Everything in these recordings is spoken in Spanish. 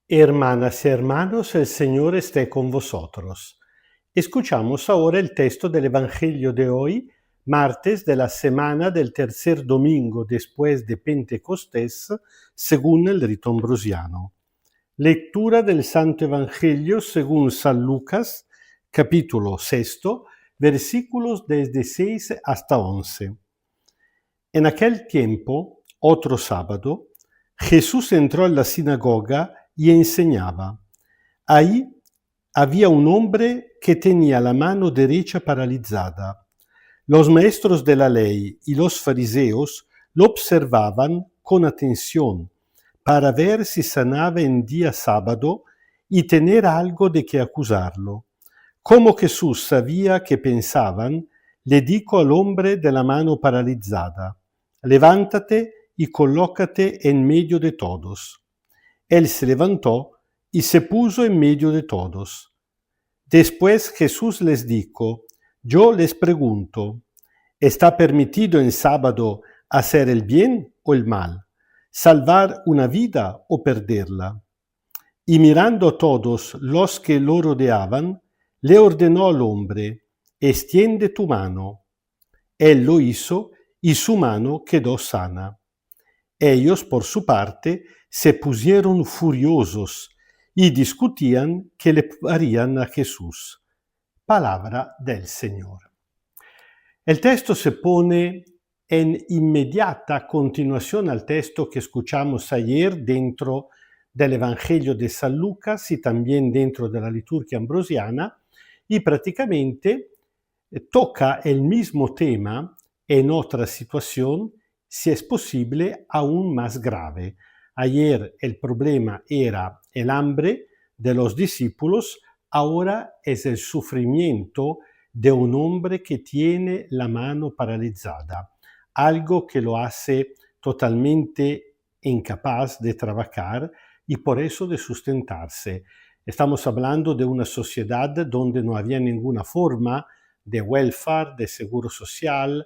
Hermanas y hermanos, el Señor esté con vosotros. Escuchamos ahora el texto del Evangelio de hoy, martes de la semana del tercer domingo después de Pentecostés, según el rito ambrosiano. Lectura del Santo Evangelio según San Lucas, capítulo 6, versículos desde 6 hasta 11. En aquel tiempo, otro sábado, Jesús entró en la sinagoga y enseñaba. Ahí había un hombre que tenía la mano derecha paralizada. Los maestros de la ley y los fariseos lo observaban con atención para ver si sanaba en día sábado y tener algo de qué acusarlo. Como Jesús sabía que pensaban, le dijo al hombre de la mano paralizada: levántate y colócate en medio de todos. Él se levantó y se puso en medio de todos. Después Jesús les dijo: yo les pregunto, ¿está permitido en sábado hacer el bien o el mal? ¿Salvar una vida o perderla? Y mirando a todos los que lo rodeaban, le ordenó al hombre: extiende tu mano. Él lo hizo y su mano quedó sana. Ellos, por su parte, se pusieron furiosos y discutían qué le harían a Jesús. Palabra del Señor. El texto se pone en inmediata continuación al texto que escuchamos ayer dentro del Evangelio de San Lucas y también dentro de la liturgia ambrosiana, y prácticamente toca el mismo tema en otra situación, si es posible, aún más grave. Ayer el problema era el hambre de los discípulos, ahora es el sufrimiento de un hombre que tiene la mano paralizada, algo que lo hace totalmente incapaz de trabajar y por eso de sustentarse. Estamos hablando de una sociedad donde no había ninguna forma de welfare, de seguro social,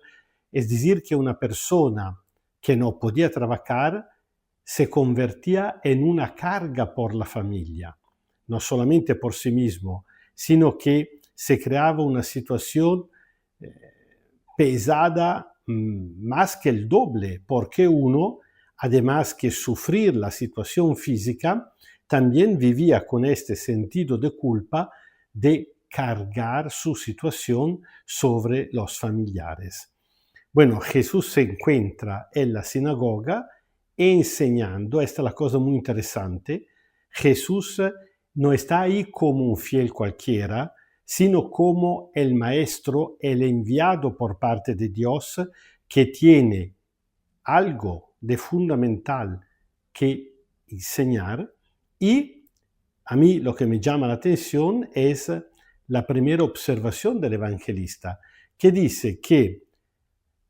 es decir, que una persona que no podía trabajar se convertía en una carga por la familia, no solamente por sí mismo, sino que se creaba una situación pesada más que el doble, porque uno, además que sufrir la situación física, también vivía con este sentido de culpa de cargar su situación sobre los familiares. Bueno, Jesús se encuentra en la sinagoga enseñando. Esta es la cosa muy interesante. Jesús no está ahí como un fiel cualquiera, sino como el maestro, el enviado por parte de Dios, que tiene algo de fundamental que enseñar. Y a mí lo que me llama la atención es la primera observación del evangelista, que dice que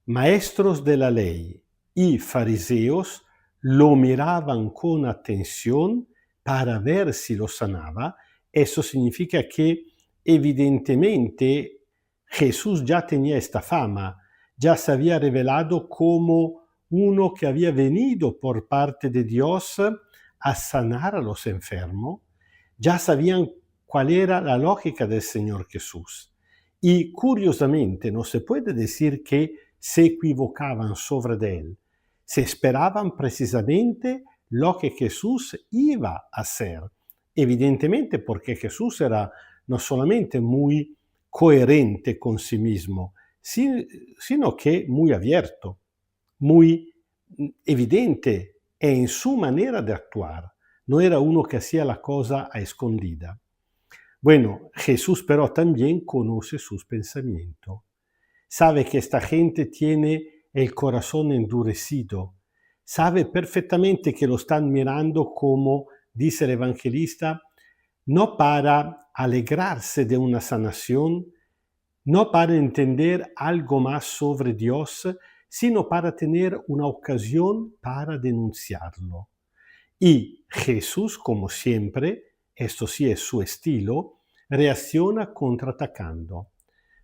maestros de la ley y fariseos lo miraban con atención para ver si lo sanaba. Eso significa que evidentemente Jesús ya tenía esta fama, ya se había revelado como uno que había venido por parte de Dios a sanar a los enfermos. Ya sabían cuál era la lógica del Señor Jesús. Y curiosamente no se puede decir que se equivocaban sobre de él. Se esperaban precisamente lo que Jesús iba a hacer. Evidentemente porque Jesús era no solamente muy coherente con sí mismo, sino que muy abierto, muy evidente en su manera de actuar. No era uno que hacía la cosa a escondida. Bueno, Jesús pero también conoce sus pensamientos. Sabe que esta gente tiene el corazón endurecido. Sabe perfectamente que lo están mirando, como dice el evangelista, no para alegrarse de una sanación, no para entender algo más sobre Dios, sino para tener una ocasión para denunciarlo. Y Jesús, como siempre, esto sí es su estilo, reacciona contraatacando.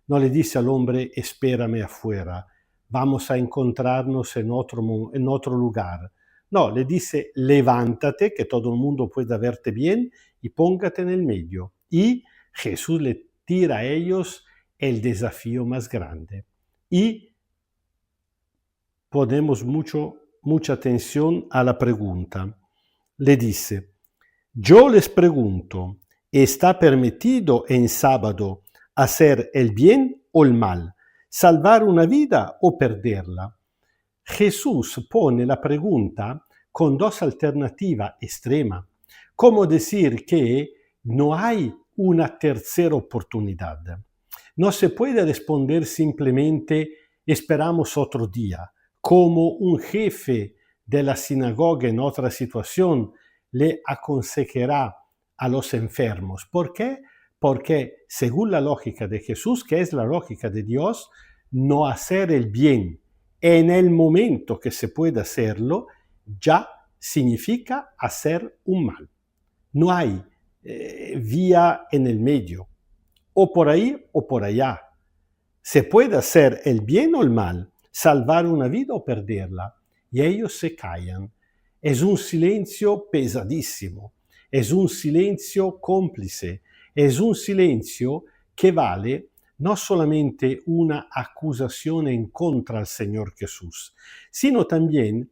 No le dice al hombre: espérame afuera, vamos a encontrarnos en otro lugar. No, le dice, levántate, que todo el mundo pueda verte bien, y póngate en el medio. Y Jesús le tira a ellos el desafío más grande. Y ponemos mucha atención a la pregunta. Le dice, yo les pregunto, ¿está permitido en sábado hacer el bien o el mal? ¿Salvar una vida o perderla? Jesús pone la pregunta con dos alternativas extremas, como decir que no hay una tercera oportunidad. No se puede responder simplemente esperamos otro día, como un jefe de la sinagoga en otra situación le aconsejará a los enfermos. ¿Por qué? Porque según la lógica de Jesús, que es la lógica de Dios, no hacer el bien en el momento que se puede hacerlo ya significa hacer un mal. No hay vía en el medio, o por ahí o por allá. Se puede hacer el bien o el mal, salvar una vida o perderla, y ellos se callan. Es un silencio pesadísimo, es un silencio cómplice, es un silencio que vale no solamente una acusación en contra del Señor Jesús, sino también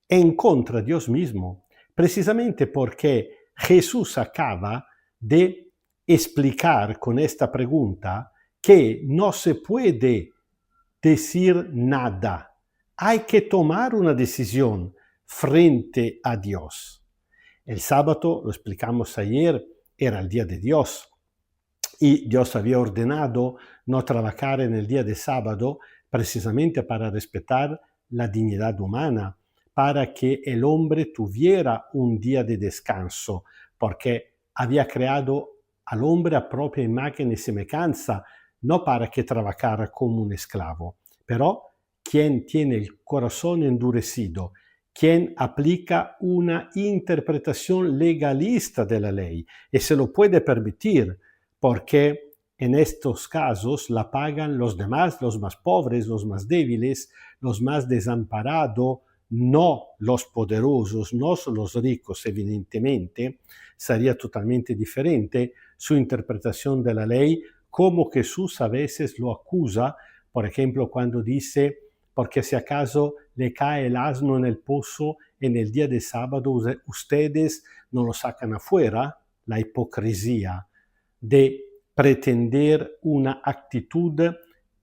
en contra de Dios mismo, precisamente porque Jesús acaba de explicar con esta pregunta que no se puede decir nada, hay que tomar una decisión frente a Dios. El sábado, lo explicamos ayer, era el día de Dios y Dios había ordenado no trabajar en el día de sábado precisamente para respetar la dignidad humana, para que el hombre tuviera un día de descanso, porque había creado al hombre a propia imagen y semejanza, no para que trabajara como un esclavo. Pero quien tiene el corazón endurecido, quien aplica una interpretación legalista de la ley y se lo puede permitir, porque en estos casos la pagan los demás, los más pobres, los más débiles, los más desamparados, no los poderosos, no los ricos, evidentemente, sería totalmente diferente su interpretación de la ley, como Jesús a veces lo acusa, por ejemplo, cuando dice, porque si acaso le cae el asno en el pozo en el día de sábado, ustedes no lo sacan afuera, la hipocresía de pretender una actitud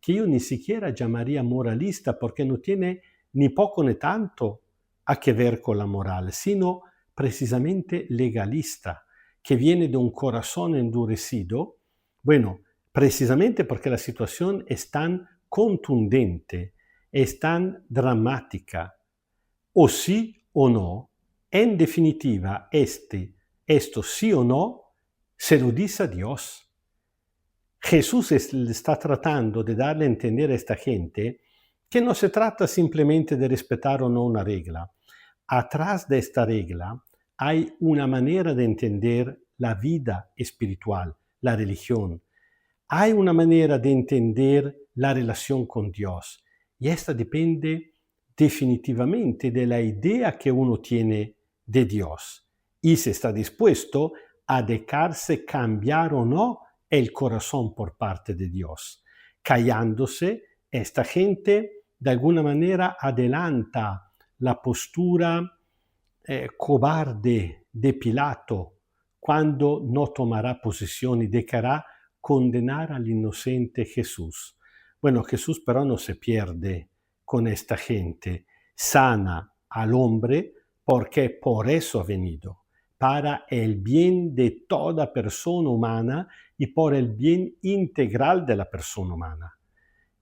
que yo ni siquiera llamaría moralista, porque no tiene ni poco ni tanto a que ver con la moral, sino precisamente legalista, que viene de un corazón endurecido, bueno, precisamente porque la situación es tan contundente, es tan dramática, o sí o no, en definitiva, esto sí o no, se lo dice a Dios. Jesús está tratando de darle a entender a esta gente que no se trata simplemente de respetar o no una regla. Atrás de esta regla hay una manera de entender la vida espiritual, la religión. Hay una manera de entender la relación con Dios y esta depende definitivamente de la idea que uno tiene de Dios y si está dispuesto a dejarse cambiar o no el corazón por parte de Dios. Callándose, esta gente de alguna manera adelanta la postura cobarde de Pilato cuando no tomará posición y dejará condenar al inocente Jesús. Bueno, Jesús pero no se pierde con esta gente, sana al hombre porque por eso ha venido, para el bien de toda persona humana y por el bien integral de la persona humana.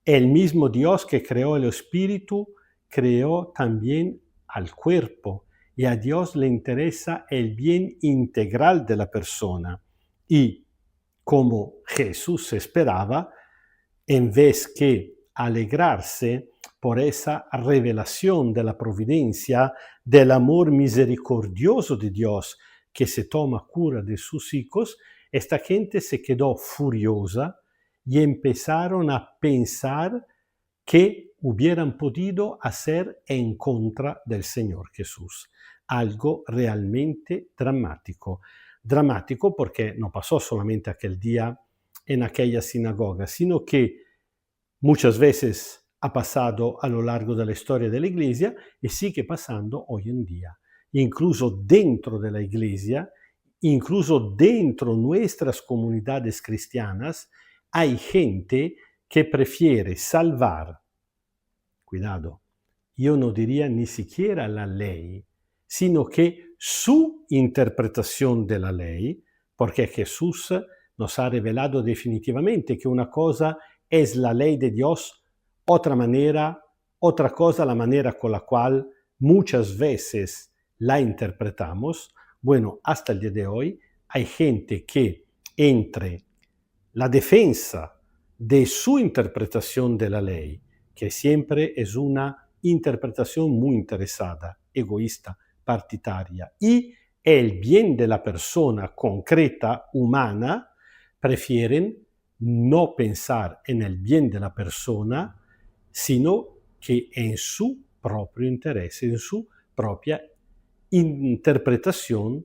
El mismo Dios que creó el espíritu, creó también al cuerpo, y a Dios le interesa el bien integral de la persona. Y, como Jesús esperaba, en vez que alegrarse por esa revelación de la providencia, del amor misericordioso de Dios que se toma cura de sus hijos, esta gente se quedó furiosa y empezaron a pensar que hubieran podido hacer en contra del Señor Jesús. Algo realmente dramático. Dramático porque no pasó solamente aquel día en aquella sinagoga, sino que muchas veces ha pasado a lo largo de la historia de la Iglesia y sigue pasando hoy en día. Incluso dentro de la Iglesia, incluso dentro nuestras comunidades cristianas, hay gente que prefiere salvar, cuidado, yo no diría ni siquiera la ley, sino que su interpretación de la ley, porque Jesús nos ha revelado definitivamente que una cosa es la ley de Dios, otra cosa la manera con la cual muchas veces la interpretamos. Bueno, hasta el día de hoy hay gente que entre la defensa de su interpretación de la ley, que siempre es una interpretación muy interesada, egoísta, partidaria, y el bien de la persona concreta, humana, prefieren no pensar en el bien de la persona, sino que en su propio interés, en su propia interpretación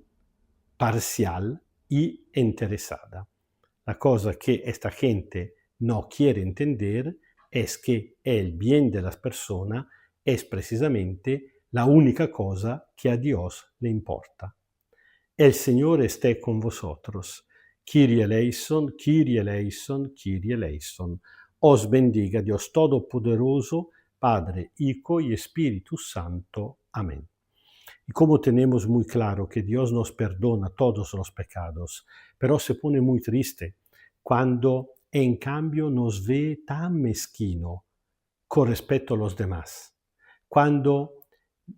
parcial y interesada. La cosa que esta gente no quiere entender es que el bien de las personas es precisamente la única cosa que a Dios le importa. El Señor esté con vosotros. Kyrie eleison, Kyrie eleison, Kyrie eleison. Os bendiga Dios Todopoderoso, Padre, Hijo y Espíritu Santo. Amén. Y como tenemos muy claro que Dios nos perdona todos los pecados, pero se pone muy triste cuando en cambio nos ve tan mezquino con respecto a los demás. Cuando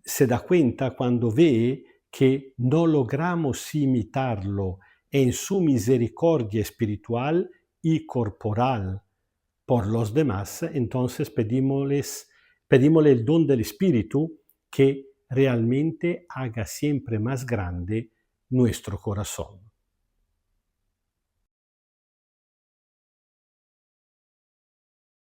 se da cuenta, cuando ve que no logramos imitarlo en su misericordia espiritual y corporal por los demás, entonces pedimosle el don del Espíritu que realmente haga siempre más grande nuestro corazón.